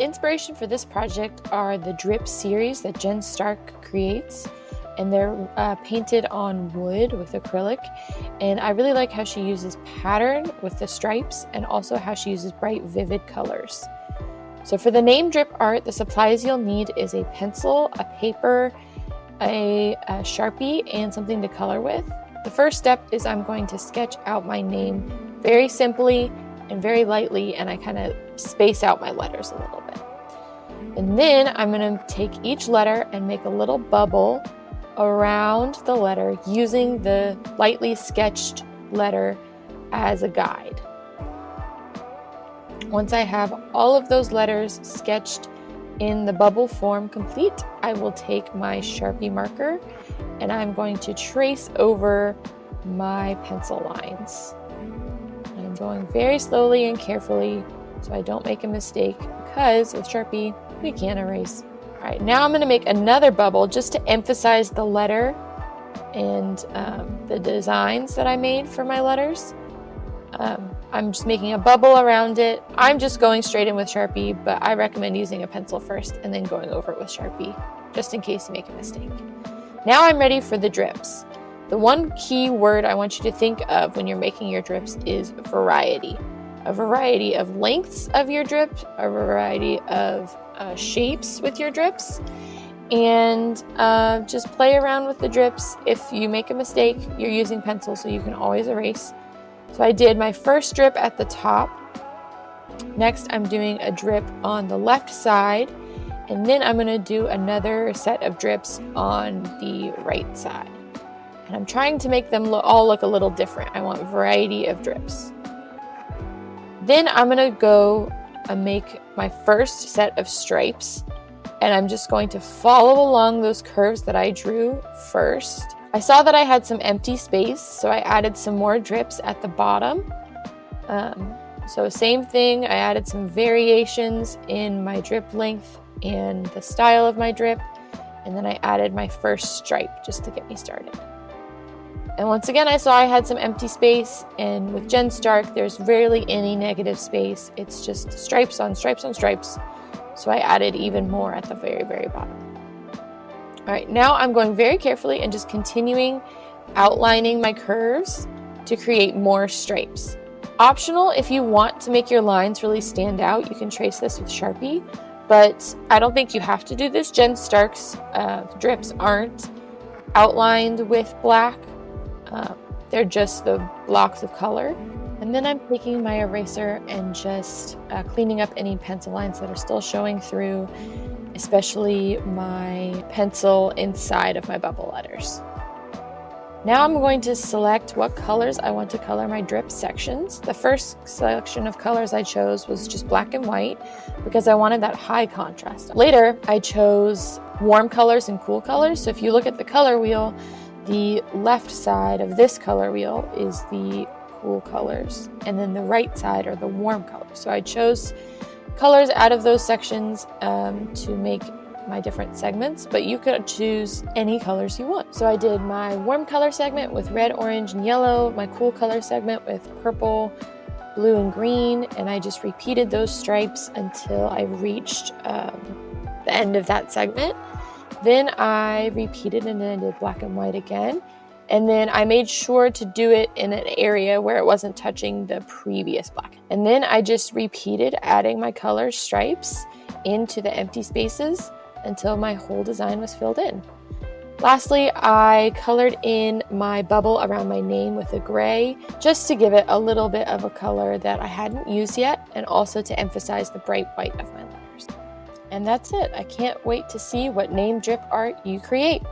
The inspiration for this project are the drip series that Jen Stark creates, and they're painted on wood with acrylic, and I really like how she uses pattern with the stripes and also how she uses bright, vivid colors. So for the name drip art, the supplies you'll need is a pencil, a paper, a Sharpie, and something to color with. The first step is I'm going to sketch out my name very simply and very lightly, and I kind of space out my letters a little bit. And then I'm going to take each letter and make a little bubble around the letter using the lightly sketched letter as a guide. Once I have all of those letters sketched in the bubble form complete, I will take my Sharpie marker and I'm going to trace over my pencil lines. I'm going very slowly and carefully so I don't make a mistake, because with Sharpie we can't erase. All right, now I'm going to make another bubble just to emphasize the letter and the designs that I made for my letters. I'm just making a bubble around it. I'm just going straight in with Sharpie, but I recommend using a pencil first and then going over it with Sharpie, just in case you make a mistake. Now I'm ready for the drips. The one key word I want you to think of when you're making your drips is variety. A variety of lengths of your drip, a variety of shapes with your drips, and just play around with the drips. If you make a mistake, you're using pencil, so you can always erase. So I did my first drip at the top. Next, I'm doing a drip on the left side, and then I'm going to do another set of drips on the right side. And I'm trying to make them all look a little different. I want a variety of drips. Then I'm going to go and make my first set of stripes, and I'm just going to follow along those curves that I drew first. I saw that I had some empty space, so I added some more drips at the bottom. So same thing, I added some variations in my drip length and the style of my drip, and then I added my first stripe just to get me started. And once again, I saw I had some empty space, and with Jen Stark, there's rarely any negative space. It's just stripes on stripes on stripes. So I added even more at the very, very bottom. All right, now I'm going very carefully and just continuing outlining my curves to create more stripes. Optional, if you want to make your lines really stand out, you can trace this with Sharpie, but I don't think you have to do this. Jen Stark's drips aren't outlined with black. They're just the blocks of color. And then I'm taking my eraser and just cleaning up any pencil lines that are still showing through, especially my pencil inside of my bubble letters. Now I'm going to select what colors I want to color my drip sections. The first selection of colors I chose was just black and white because I wanted that high contrast. Later, I chose warm colors and cool colors. So if you look at the color wheel, the left side of this color wheel is the cool colors, and then the right side are the warm colors. So I chose colors out of those sections to make my different segments, but you could choose any colors you want. So I did my warm color segment with red, orange, and yellow, my cool color segment with purple, blue, and green, and I just repeated those stripes until I reached the end of that segment. Then I repeated and then I did black and white again. And then I made sure to do it in an area where it wasn't touching the previous black. And then I just repeated adding my color stripes into the empty spaces until my whole design was filled in. Lastly, I colored in my bubble around my name with a gray, just to give it a little bit of a color that I hadn't used yet, and also to emphasize the bright white of my letters. And that's it. I can't wait to see what name drip art you create.